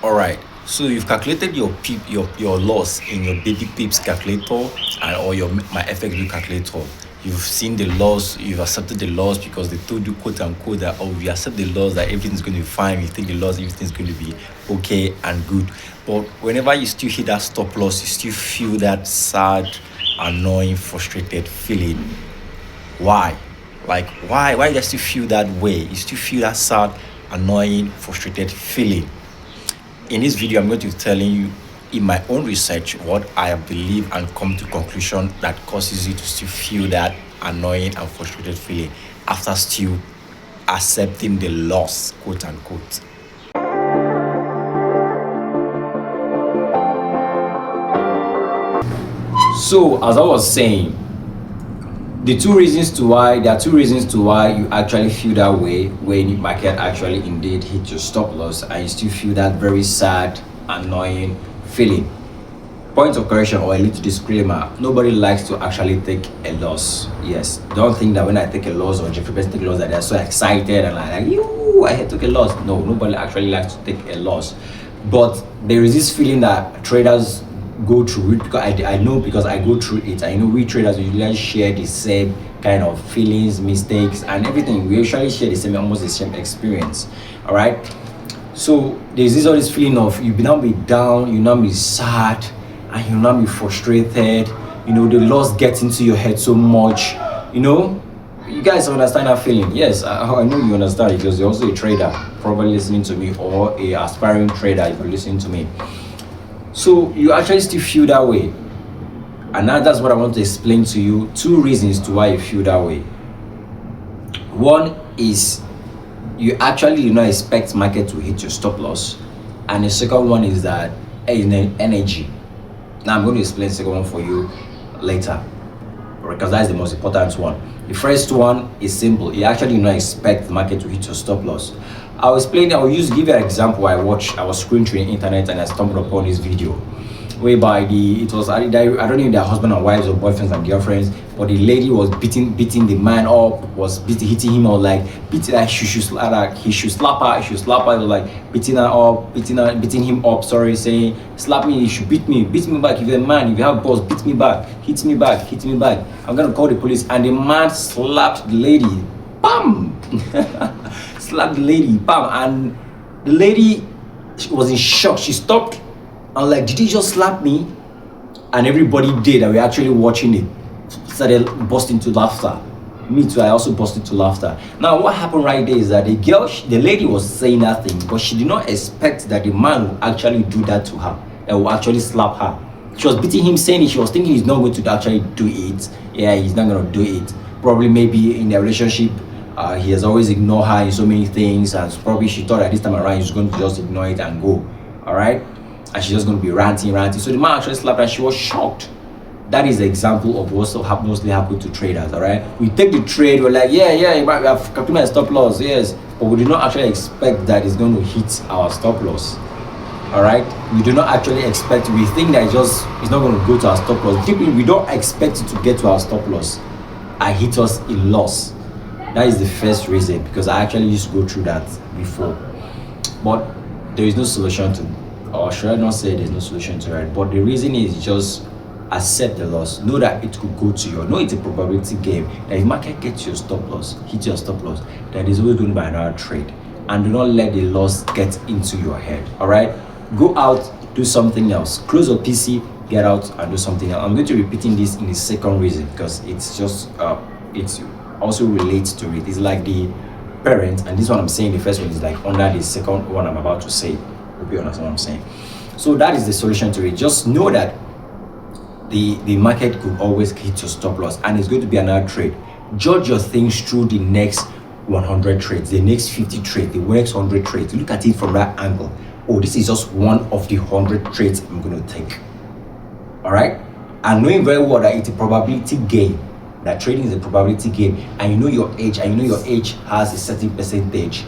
All right. So you've calculated your your loss in your baby pips calculator and or your my FXB calculator. You've seen the loss, you've accepted the loss because they told you quote unquote that oh you accept the loss that everything's going to be fine, you think the loss everything's going to be okay and good. But whenever you still hit that stop loss, you still feel that sad, annoying, frustrated feeling. Why? Like why do you still feel that way? You still feel that sad, annoying, frustrated feeling. In this video, I'm going to be telling you in my own research what I believe and come to conclusion that causes you to still feel that annoying and frustrated feeling after still accepting the loss, quote unquote. So, as I was saying, there are two reasons to why you actually feel that way when the market actually indeed hit your stop loss and you still feel that very sad, annoying feeling. Point of correction or a little disclaimer: nobody likes to actually take a loss. Yes, don't think that when I take a loss or Jeffrey Bezos take a loss that they're so excited and like you I took a loss. No, nobody actually likes to take a loss, but there is this feeling that traders go through it because I know because I go through it. I know we traders usually share the same kind of feelings, mistakes, and everything. We usually share the same, almost the same experience. All right. So there's this always feeling of you now be down, you now be sad, and you now be frustrated. You know the loss gets into your head so much. You know, you guys understand that feeling. Yes, I know you understand because you're also a trader, probably listening to me, or a aspiring trader if you're listening to me. So you actually still feel that way, and now that's what I want to explain to you. Two reasons to why you feel that way. One is you actually do not expect market to hit your stop loss, and the second one is that energy. Now I'm going to explain the second one for you later because that's the most important one. The first one is simple. You actually do not expect the market to hit your stop loss. I'll explain. I'll give you an example. I was scrolling through the internet and I stumbled upon this video whereby I don't know if they're husband and wives or boyfriends and girlfriends, but the lady was beating the man up, was hitting him or like beating like he should slap her, it was like beating her up, beating him up, saying slap me, you should beat me back. If you're a man, if you have balls, beat me back, hit me back, I'm gonna call the police. And the man slapped the lady, bam. Slapped the lady, bam, and the lady was in shock. She stopped and like, did he just slap me? And everybody did, and we're actually watching it, started bursting into laughter. Me too, I also burst into laughter. Now what happened right there is that the lady was saying nothing, but she did not expect that the man would actually do that to her, and would actually slap her. She was beating him, saying it. She was thinking he's not going to actually do it. Yeah, he's not going to do it. Probably maybe in their relationship, he has always ignored her in so many things, and probably she thought that this time around he's going to just ignore it and go. All right, and she's just going to be ranting. So the man actually slapped her and she was shocked. That is an example of what mostly happen to traders. All right, we take the trade, we're like, we have calculated stop loss, yes, but we do not actually expect that it's going to hit our stop loss. All right, we do not actually expect. We think that it's not going to go to our stop loss. We don't expect it to get to our stop loss and hit us in loss. That is the first reason, because I actually used to go through that before. But there is no solution to, or should I not say there's no solution to it, but the reason is just accept the loss. Know that it could go to you. Know it's a probability game. That if market gets your stop loss, hit your stop loss, that is always going to be another trade. And do not let the loss get into your head. All right? Go out, do something else. Close your PC, get out and do something else. I'm going to be repeating this in the second reason because it's just, it's also relates to it. It's like the parent, and this one I'm saying, the first one is like under the second one I'm about to say. Hope you understand what I'm saying. So that is the solution to it. Just know that the market could always hit your stop loss and it's going to be another trade. Judge your things through the next 100 trades, the next 50 trades, the next 100 trades. Look at it from that angle. Oh, this is just one of the 100 trades I'm going to take. All right, and knowing very well that it's a probability game, that trading is a probability game, and you know your age, has a certain percentage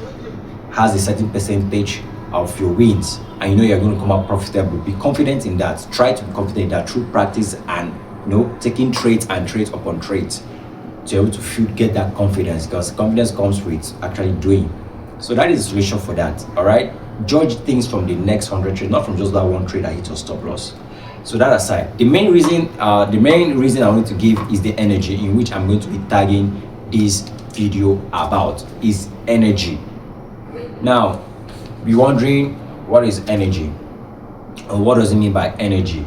of your wins, and you know you're going to come out profitable. Be confident in that. Try to be confident in that through practice and taking trades and trades upon trades to be able to get that confidence, because confidence comes with actually doing. So that is the solution for that. All right, Judge things from the next 100 trade, not from just that one trade that hit your stop loss. So that aside, the main reason I want to give is the energy in which I'm going to be tagging this video about is energy. Now, be wondering, what is energy, or what does it mean by energy?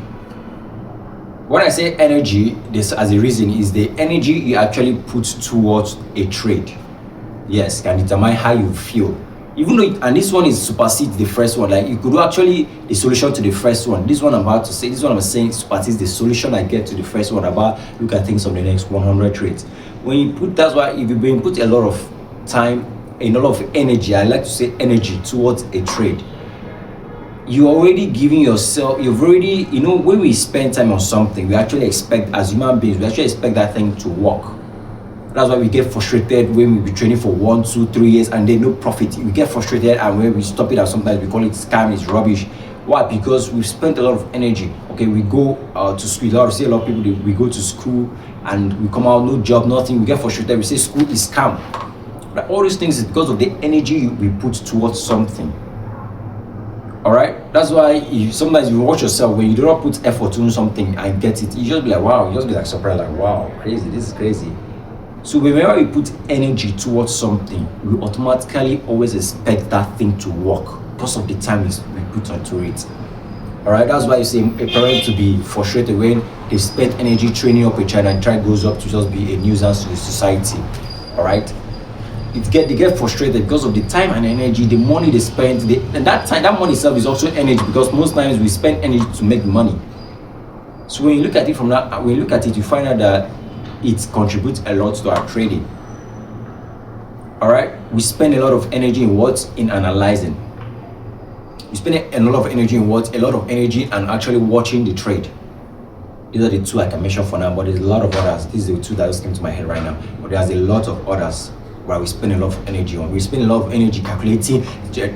When I say energy, this as a reason is the energy you actually put towards a trade. Yes, can determine how you feel. Even though, and this one is supersedes the first one. Like, you could do actually the solution to the first one. This one I'm about to say, this one I'm saying supersedes the solution I get to the first one about look at things on the next 100 trades. When you put, that's why if you been put a lot of time, a lot of energy, I like to say energy towards a trade, you're already giving yourself, you've already, when we spend time on something, we actually expect, as human beings, we actually expect that thing to work. That's why we get frustrated when we be training for 1, 2, 3 years and then no profit. We get frustrated, and when we stop it, and sometimes we call it scam, it's rubbish. Why? Because we've spent a lot of energy. Okay, we go to school. A lot of people, we go to school and we come out, no job, nothing. We get frustrated. We say school is scam. But all these things is because of the energy we put towards something. All right, that's why sometimes you watch yourself when you do not put effort to do something and get it. You just be like, wow. You just be like surprised, like, wow, crazy. This is crazy. So whenever we put energy towards something, we automatically always expect that thing to work because of the time we put onto it. All right, that's why you say a parent to be frustrated when they spend energy training up a child and child goes up to just be a nuisance to the society. All right, they get frustrated because of the time and energy, the money they spend, and that money itself is also energy, because most times we spend energy to make money. So when you look at it you find out that it contributes a lot to our trading. All right, we spend a lot of energy in analyzing. We spend a lot of energy and actually watching the trade. These are the two I can mention for now, but there's a lot of others. These are the two that just came to my head right now, but there's a lot of others where we spend a lot of energy on. We spend a lot of energy calculating,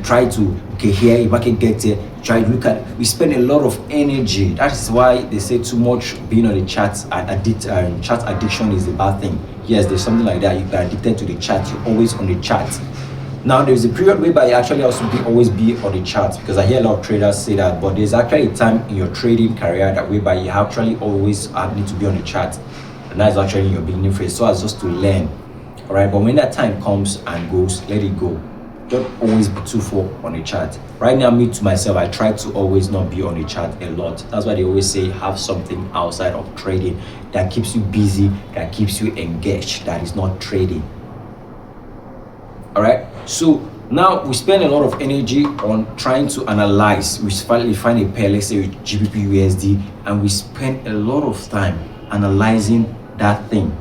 try to, here, if I can get it, try to look at, we spend a lot of energy. That is why they say too much being on the charts and chat addiction is a bad thing. Yes, there's something like that. You're addicted to the chat, you're always on the chat. Now, there's a period whereby you actually also always be on the charts, because I hear a lot of traders say that, but there's actually a time in your trading career that whereby you actually always need to be on the chart, and that is actually in your beginning phase, so as just to learn. All right, but when that time comes and goes, let it go. Don't always be too far on the chart. Right now, me to myself, I try to always not be on the chart a lot. That's why they always say have something outside of trading that keeps you busy, that keeps you engaged, that is not trading. All right, so now we spend a lot of energy on trying to analyze. We finally find a pair, let's say with GBP USD, and we spend a lot of time analyzing that thing.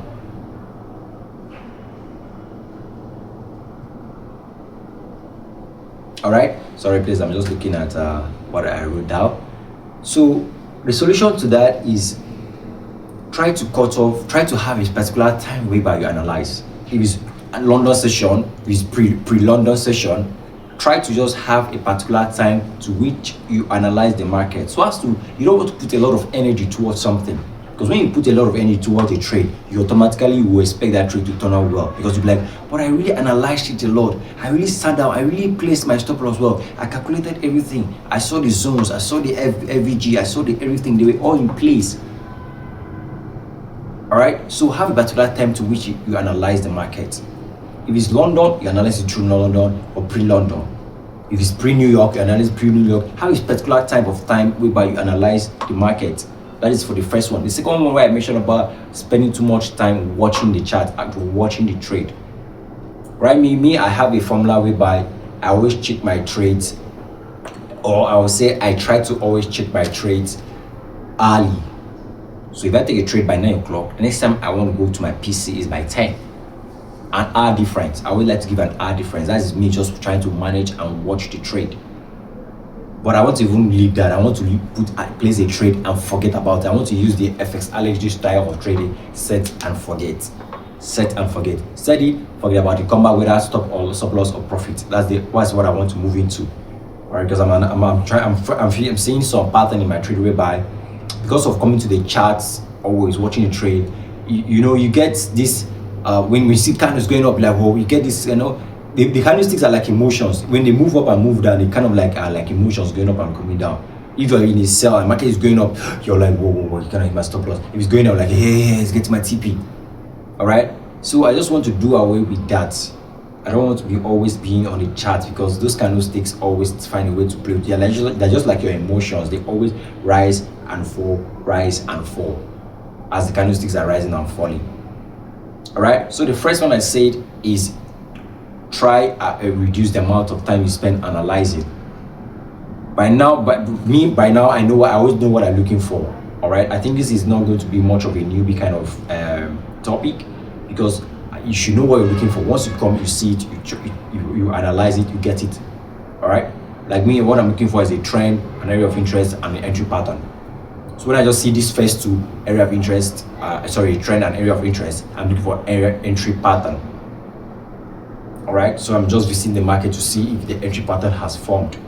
All right, sorry please, I'm just looking at what I wrote down. So the solution to that is try to have a particular time whereby you analyze. If it's a London session, if it's pre-London session, try to just have a particular time to which you analyze the market, so as to, you don't want to put a lot of energy towards something, because when you put a lot of energy towards a trade, you automatically will expect that trade to turn out well, because you'll be like, but I really analyzed it a lot, I really sat down, I really placed my stop loss well, I calculated everything, I saw the zones, I saw the FVG, I saw the everything, they were all in place. All right, so have a particular time to which you analyze the market. If it's London, you analyze it through London or pre-London. If it's pre-New York, you analyze pre-New York. Have a particular type of time whereby you analyze the market. That is for the first one. The second one, where I mentioned about spending too much time watching the chart and watching the trade. Right, me, I have a formula whereby I always check my trades, or I will say I try to always check my trades early. So if I take a trade by 9 o'clock, the next time I want to go to my PC is by 10. An hour difference. I would like to give an hour difference. That is me just trying to manage and watch the trade. But I want to even leave that. I want to place a trade and forget about it. I want to use the FX allergy style of trading. Set and forget. Set and forget. Steady, forget about it. Come back with that stop loss or profit. That's what I want to move into. Right? Because I'm seeing some pattern in my trade whereby, because of coming to the charts, always watching the trade, you get this. When we see candles going up, like, well, we get this, The candlesticks are like emotions. When they move up and move down, they kind of like are like emotions going up and coming down. If you're in a sell and market is going up, you're like, whoa, whoa, whoa, you cannot hit my stop loss. If it's going up, like, hey, it's getting my TP. All right. So I just want to do away with that. I don't want to be always being on the chart, because those candlesticks always find a way to play with you. They're just like your emotions. They always rise and fall as the candlesticks are rising and falling. All right. So the first one I said is try and reduce the amount of time you spend analyzing. By now, I know I always know what I'm looking for. All right. I think this is not going to be much of a newbie kind of topic, because you should know what you're looking for. Once you come, you see it, you analyze it, you get it. All right. Like me, what I'm looking for is a trend, an area of interest, and an entry pattern. So when I just see these first two, area of interest, trend and area of interest, I'm looking for entry pattern. All right. So I'm just visiting the market to see if the entry pattern has formed.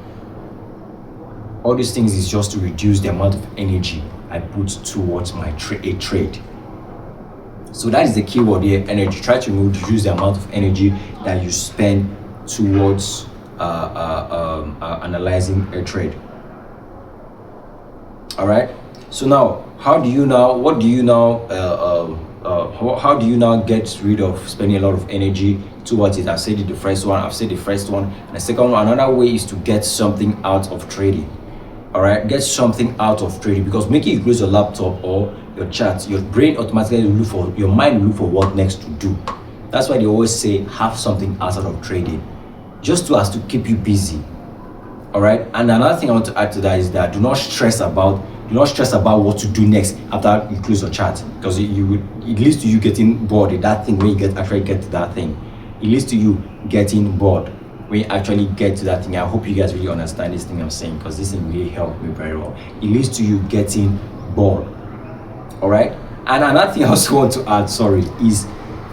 All these things is just to reduce the amount of energy I put towards my trade. So that is the keyword here, energy. Try to reduce the amount of energy that you spend towards analyzing a trade. All right. So now, how do you now get rid of spending a lot of energy towards it? I've said it the first one. And the second one, another way is to get something out of trading. All right, get something out of trading, because making you close your laptop or your chat, your brain automatically your mind will look for what next to do. That's why they always say have something outside of trading, just as to keep you busy. All right. And another thing I want to add to that is that do not stress about what to do next after you close your chat, because it leads to you getting bored with that thing. When you actually get to that thing, it leads to you getting bored when you actually get to that thing. I hope you guys really understand this thing I'm saying, because this thing really helped me very well. It leads to you getting bored. All right. And another thing I also want to add, is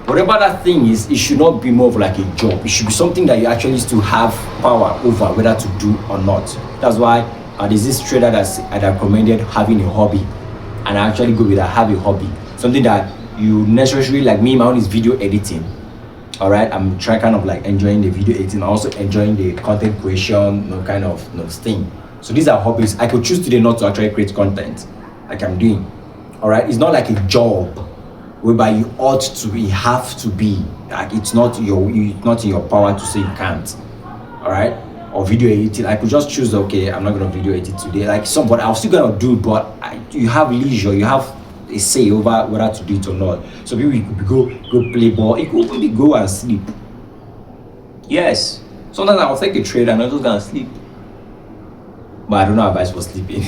whatever that thing is, it should not be more of like a job. It should be something that you actually still have power over whether to do or not. That's why there's this trader that recommended having a hobby, and I actually go with that. Have a hobby, something that you necessarily, like me, my own is video editing. All right, I'm trying kind of like enjoying the video editing, also enjoying the content creation, kind of thing. So these are hobbies. I could choose today not to actually create content like I'm doing. All right, it's not like a job whereby you have to be like, it's not in your power to say you can't. All right, or video editing, I could just choose, okay, I'm not gonna video edit today, like but I'm still gonna do it, but you have leisure, you have a say over whether to do it or not. So people, you could go play ball, it could even go and sleep. Yes, sometimes I'll take a trade and I'm just gonna sleep, but I don't know advice for sleeping.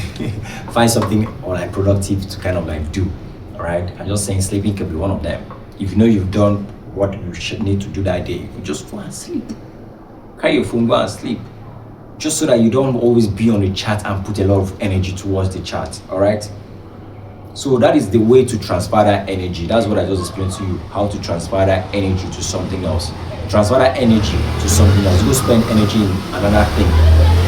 Find something or like productive to kind of like do. All right, I'm just saying sleeping can be one of them. If you know you've done what you should need to do that day, you just go and sleep. Carry your phone, go and sleep, just so that you don't always be on the chat and put a lot of energy towards the chat. All right. So that is the way to transfer that energy. That's what I just explained to you, how to transfer that energy to something else. Transfer that energy to something else. Go spend energy in another thing.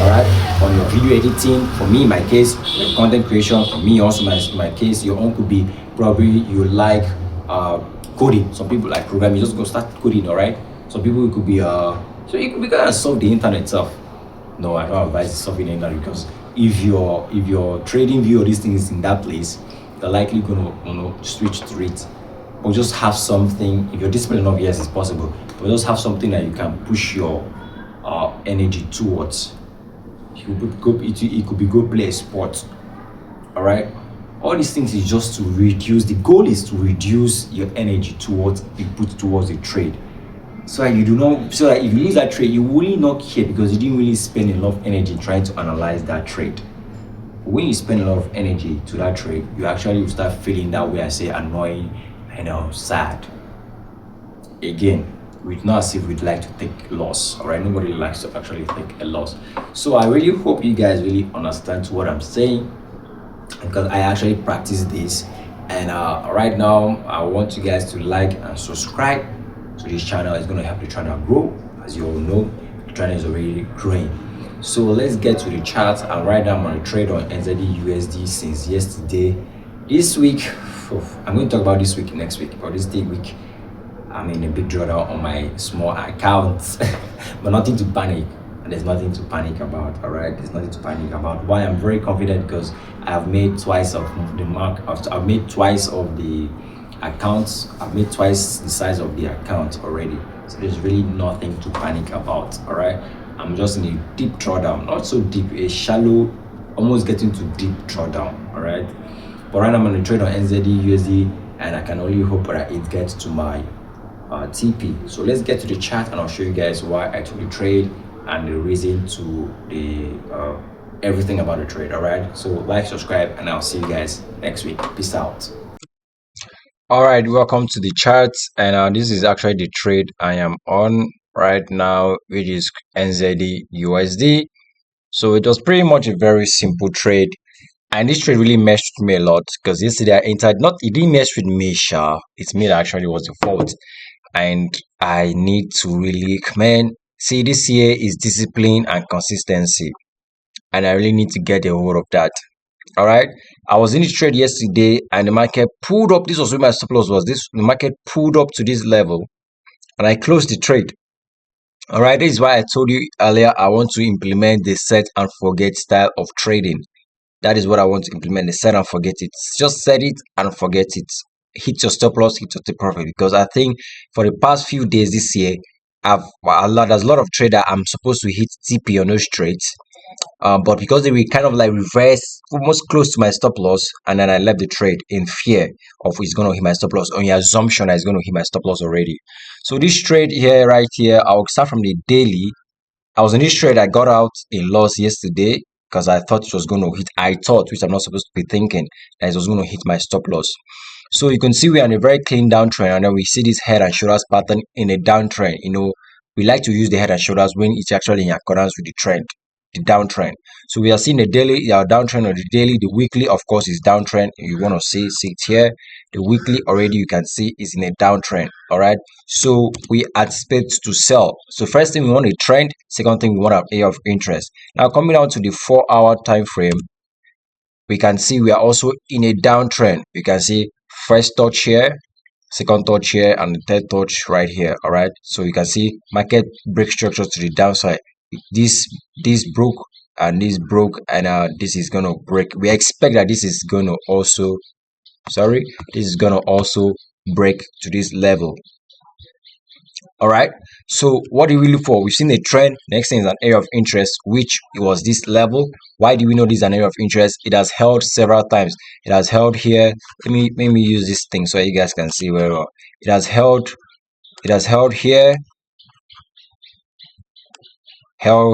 All right. On your video editing, for me, in my case, like content creation. For me, also my case, your own could be probably you like coding. Some people like programming. You just go start coding. All right. Some people it could be so it could be kind of solve the internet itself. No, I don't advise solving the internet, because if your trading view or this thing is in that place, they're likely gonna switch to it. Or just have something. If you're disciplined enough, yes, it's possible. But just have something that you can push your energy towards. It could be go play a sport. All right. All these things is just to reduce. The goal is to reduce your energy towards you put towards a trade. So that if you lose that trade, you will not care, because you didn't really spend a lot of energy trying to analyze that trade. When you spend a lot of energy to that trade, you actually will start feeling that way. I say annoying, sad. Again, it's not as if we'd like to take a loss. All right, nobody likes to actually take a loss. So I really hope you guys really understand what I'm saying, because I actually practice this. And right now, I want you guys to like and subscribe to this channel. It's going to help the channel grow. As you all know, the channel is already growing. So let's get to the chart. And right now I'm on a trade on NZD USD since yesterday. This week, I'm going to talk about this week next week, but this day week, I'm in a big drawdown on my small accounts, but nothing to panic. And there's nothing to panic about. All right, there's nothing to panic about. Why I'm very confident, because I've made twice of the mark. I've made twice of the accounts. I've made twice the size of the account already. So there's really nothing to panic about. All right, I'm just in a deep drawdown, not so deep, a shallow, almost getting to deep drawdown. All right, but right now I'm going to trade on NZD, USD, and I can only hope that it gets to my TP. So let's get to the chart, and I'll show you guys why I took the trade and the reason to the everything about the trade. All right, so like, subscribe, and I'll see you guys next week. Peace out. All right, welcome to the chart, and this is actually the trade I am on right now, which is NZD USD. So it was pretty much a very simple trade, and this trade really messed with me a lot, because yesterday I entered, not, it didn't mess with me, sure, it's me that actually was the fault. And I need to really commend, see, this year is discipline and consistency, and I really need to get a hold of that. All right, I was in the trade yesterday, and the market pulled up. This was where my stop loss was. This, the market pulled up to this level, and I closed the trade. All right, this is why I told you earlier I want to implement the set and forget style of trading. That is what I want to implement, the set and forget it. Just set it and forget it. Hit your stop loss, hit your take profit. Because I think for the past few days this year, there's a lot of trade that I'm supposed to hit TP on those trades. But because they were kind of like reverse, almost close to my stop loss, and then I left the trade in fear of it's going to hit my stop loss, on the assumption that it's going to hit my stop loss already. So this trade here, right here, I'll start from the daily. I was in this trade. I got out in loss yesterday because I thought it was going to hit. I thought, which I'm not supposed to be thinking, that it was going to hit my stop loss. So you can see we are in a very clean downtrend, and then we see this head and shoulders pattern in a downtrend. We like to use the head and shoulders when it's actually in accordance with the trend, the downtrend. So we are seeing the daily, our downtrend of the daily. The weekly, of course, is downtrend. You want to see it here. The weekly already, you can see, is in a downtrend. All right, so we anticipate to sell. So first thing, we want a trend. Second thing, we want an area of interest. Now coming down to the 4-hour time frame, we can see we are also in a downtrend. You can see first touch here, second touch here, and the third touch right here. All right, so you can see market break structure to the downside. This broke, and this broke, and this is gonna break. We expect that this is gonna also, this is gonna also break to this level. All right, so what do we look for? We've seen a trend. Next thing is an area of interest, which was this level. Why do we know this is an area of interest? It has held several times. It has held here. Let me use this thing so you guys can see very well. It has held here, held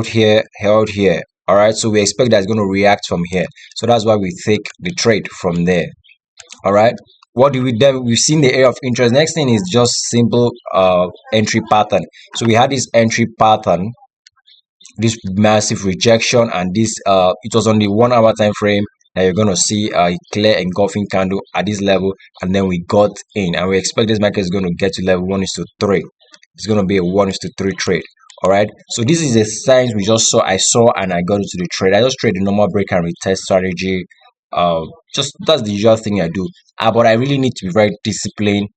here. All right, so we expect that it's going to react from here. So that's why we take the trade from there. All right, what do we then? We've seen the area of interest. Next thing is just simple entry pattern. So we had this entry pattern, this massive rejection, and this it was on the 1-hour time frame that you're going to see a clear engulfing candle at this level, and then we got in, and we expect this market is going to get to level 1:3. It's going to be a 1:3 trade. All right, so this is the signs we just saw. I saw, and I got into the trade. I just trade the normal break and retest strategy. Just that's the usual thing I do. But I really need to be very disciplined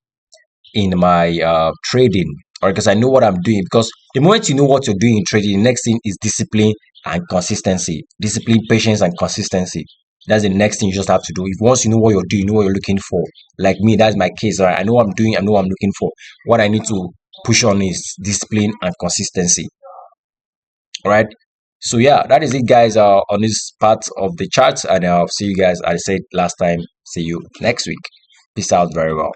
in my trading, or because I know what I'm doing. Because the moment you know what you're doing in trading, the next thing is discipline and consistency. Discipline, patience, and consistency. That's the next thing you just have to do. If once you know what you're doing, you know what you're looking for. Like me, that's my case. Right? I know what I'm doing. I know what I'm looking for. What I need to push on is discipline and consistency. All right. So yeah, that is it, guys. On this part of the charts, and I'll see you guys. I said last time. See you next week. Peace out very well.